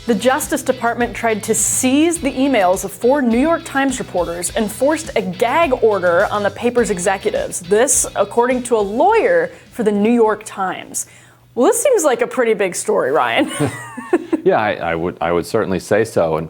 The Justice Department tried to seize the emails of 4 New York Times reporters and forced a gag order on the paper's executives. This, according to a lawyer for the New York Times. Well, this seems like a pretty big story, Ryan. Yeah, I would certainly say so. And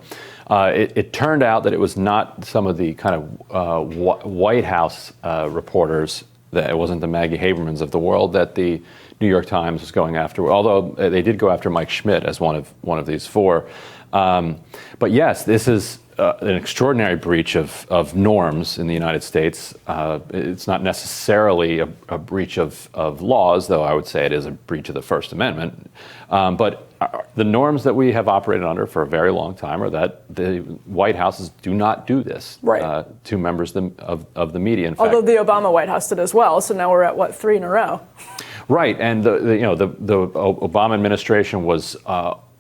it turned out that it was not some of the kind of White House reporters, that it wasn't the Maggie Habermans of the world that the New York Times was going after, although they did go after Mike Schmidt as one of these 4. But yes, this is an extraordinary breach of norms in the United States. It's not necessarily a breach of laws, though I would say it is a breach of the First Amendment. But the norms that we have operated under for a very long time are that the White Houses do not do this to members of the media. In fact, although the Obama White House did as well, so now we're at 3 in a row. Right, and the Obama administration was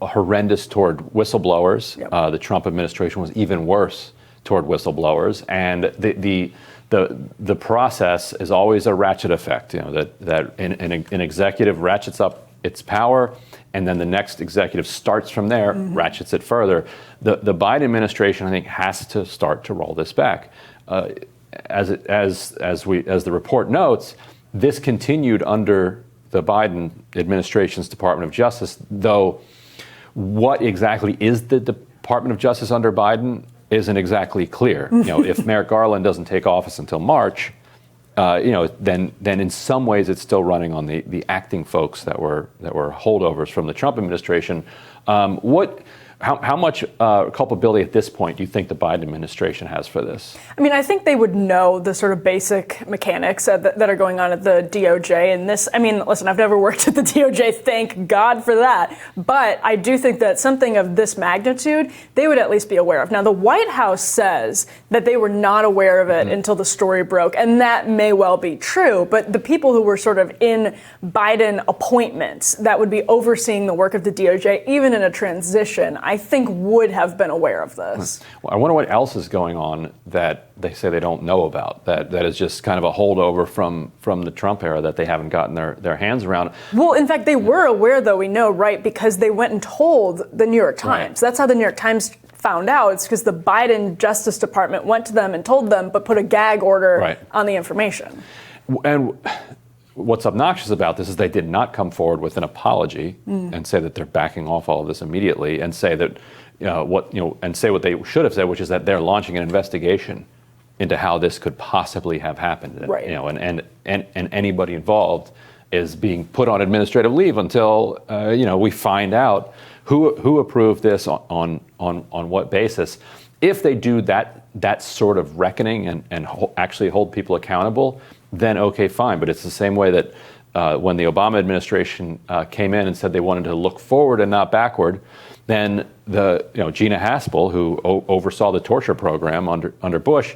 horrendous toward whistleblowers. Yep. The Trump administration was even worse toward whistleblowers, and the process is always a ratchet effect. That an executive ratchets up its power, and then the next executive starts from there, ratchets it further. The Biden administration, I think, has to start to roll this back. As the report notes, this continued under the Biden administration's Department of Justice, though what exactly is the Department of Justice under Biden isn't exactly clear. If Merrick Garland doesn't take office until March, then in some ways it's still running on the acting folks that were holdovers from the Trump administration. How much culpability at this point do you think the Biden administration has for this? I mean, I think they would know the sort of basic mechanics that are going on at the DOJ. And this, I mean, listen, I've never worked at the DOJ, thank God for that. But I do think that something of this magnitude, they would at least be aware of. Now, the White House says that they were not aware of it until the story broke. And that may well be true. But the people who were sort of in Biden appointments that would be overseeing the work of the DOJ, even in a transition, I think would have been aware of this. Well, I wonder what else is going on that they say they don't know about, that is just kind of a holdover from the Trump era that they haven't gotten their hands around. Well, in fact, they were aware, though, we know, right, because they went and told the New York Times. Right. That's how the New York Times found out. It's because the Biden Justice Department went to them and told them, but put a gag order on the information. And what's obnoxious about this is they did not come forward with an apology and say that they're backing off all of this immediately, and say that and say what they should have said, which is that they're launching an investigation into how this could possibly have happened. Right. And anybody involved is being put on administrative leave until we find out who approved this on what basis. If they do that sort of reckoning and actually hold people accountable, then okay, fine. But it's the same way that when the Obama administration came in and said they wanted to look forward and not backward, then Gina Haspel, who oversaw the torture program under Bush,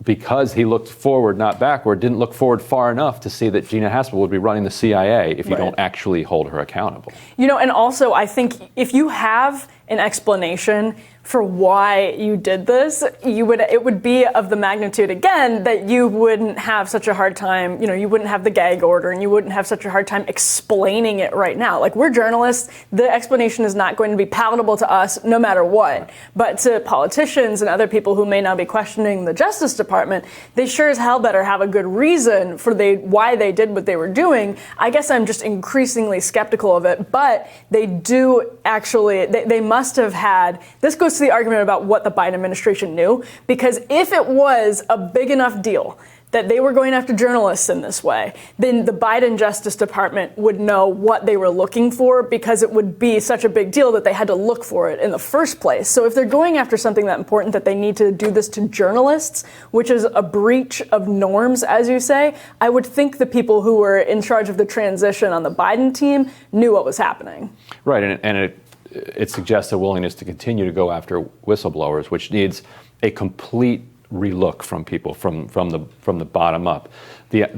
because he looked forward, not backward, didn't look forward far enough to see that Gina Haspel would be running the CIA if you don't actually hold her accountable. And also I think if you have an explanation for why you did this, it would be of the magnitude, again, that you wouldn't have such a hard time, you wouldn't have the gag order and you wouldn't have such a hard time explaining it right now. Like, we're journalists, the explanation is not going to be palatable to us no matter what. But to politicians and other people who may now be questioning the Justice Department, they sure as hell better have a good reason for why they did what they were doing. I guess I'm just increasingly skeptical of it, but they do actually, they must have had, this goes to the argument about what the Biden administration knew, because if it was a big enough deal that they were going after journalists in this way, then the Biden Justice Department would know what they were looking for, because it would be such a big deal that they had to look for it in the first place. So if they're going after something that important that they need to do this to journalists, which is a breach of norms, as you say, I would think the people who were in charge of the transition on the Biden team knew what was happening. Right, and it suggests a willingness to continue to go after whistleblowers, which needs a complete relook from people from the bottom up. The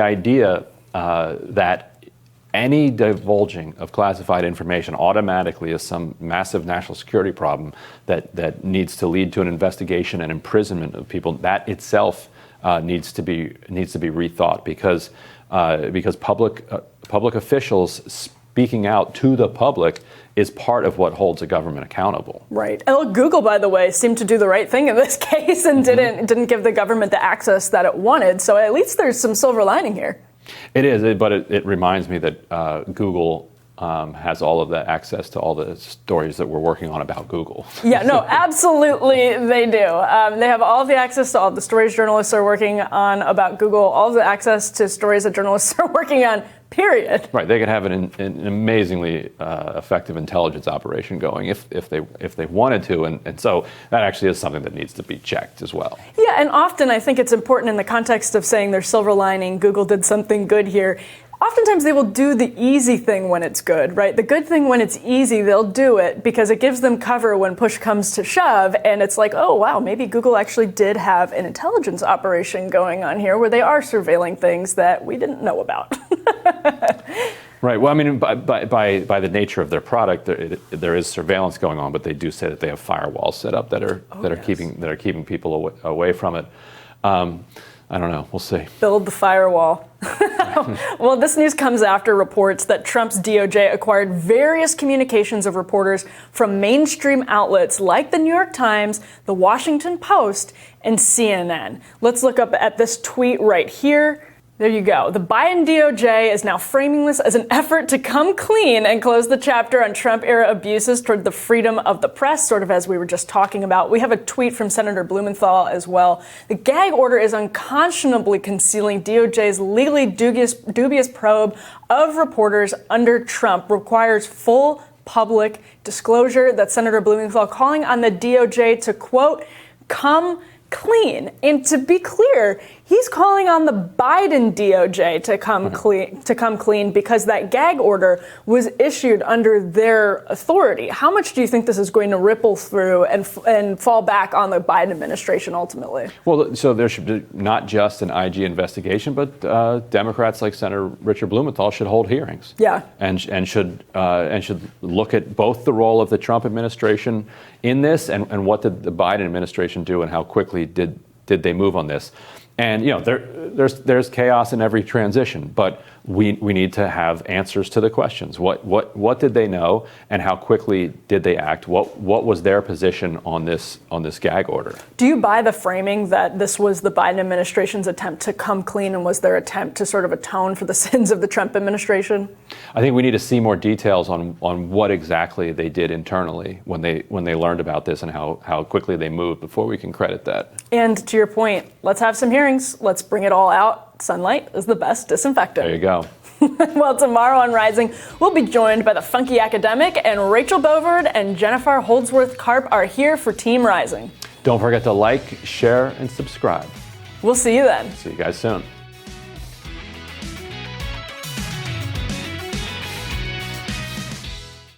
idea that any divulging of classified information automatically is some massive national security problem that needs to lead to an investigation and imprisonment of people, that itself needs to be rethought, because public officials speaking out to the public is part of what holds a government accountable. Right. And look, Google, by the way, seemed to do the right thing in this case and didn't give the government the access that it wanted. So at least there's some silver lining here. It is, but it reminds me that Google has all of the access to all the stories that we're working on about Google. Yeah, no, absolutely they do. They have all of the access to all the stories journalists are working on about Google, all of the access to stories that journalists are working on, period. Right, they could have an amazingly effective intelligence operation going if they wanted to, and so that actually is something that needs to be checked as well. Yeah, and often I think it's important in the context of saying there's silver lining, Google did something good here. Oftentimes they will do the easy thing when it's good, right? The good thing when it's easy, they'll do it because it gives them cover when push comes to shove. And it's like, oh, wow, maybe Google actually did have an intelligence operation going on here where they are surveilling things that we didn't know about. Right. Well, I mean, by the nature of their product, there is surveillance going on, but they do say that they have firewalls set up that are keeping people away from it. I don't know. We'll see. Build the firewall. Well, this news comes after reports that Trump's DOJ acquired various communications of reporters from mainstream outlets like the New York Times, the Washington Post, and CNN. Let's look up at this tweet right here. There you go. The Biden DOJ is now framing this as an effort to come clean and close the chapter on Trump-era abuses toward the freedom of the press, sort of as we were just talking about. We have a tweet from Senator Blumenthal as well. The gag order is unconscionably concealing DOJ's legally dubious probe of reporters under Trump, requires full public disclosure. That's Senator Blumenthal calling on the DOJ to, quote, come clean. And to be clear, he's calling on the Biden DOJ to come clean because that gag order was issued under their authority. How much do you think this is going to ripple through and fall back on the Biden administration ultimately? Well, so there should be not just an IG investigation, but Democrats like Senator Richard Blumenthal should hold hearings. Yeah, and should look at both the role of the Trump administration in this and what did the Biden administration do and how quickly did they move on this. And there's chaos in every transition, but we need to have answers to the questions. What did they know, and how quickly did they act? What was their position on this gag order? Do you buy the framing that this was the Biden administration's attempt to come clean and was their attempt to sort of atone for the sins of the Trump administration? I think we need to see more details on what exactly they did internally when they learned about this and how quickly they moved before we can credit that. And to your point, let's have some hearings. Let's bring it all out. Sunlight is the best disinfectant. There you go. Well, tomorrow on Rising, we'll be joined by the funky academic, and Rachel Bovard and Jennifer Holdsworth Karp are here for Team Rising. Don't forget to like, share, and subscribe. We'll see you then. See you guys soon.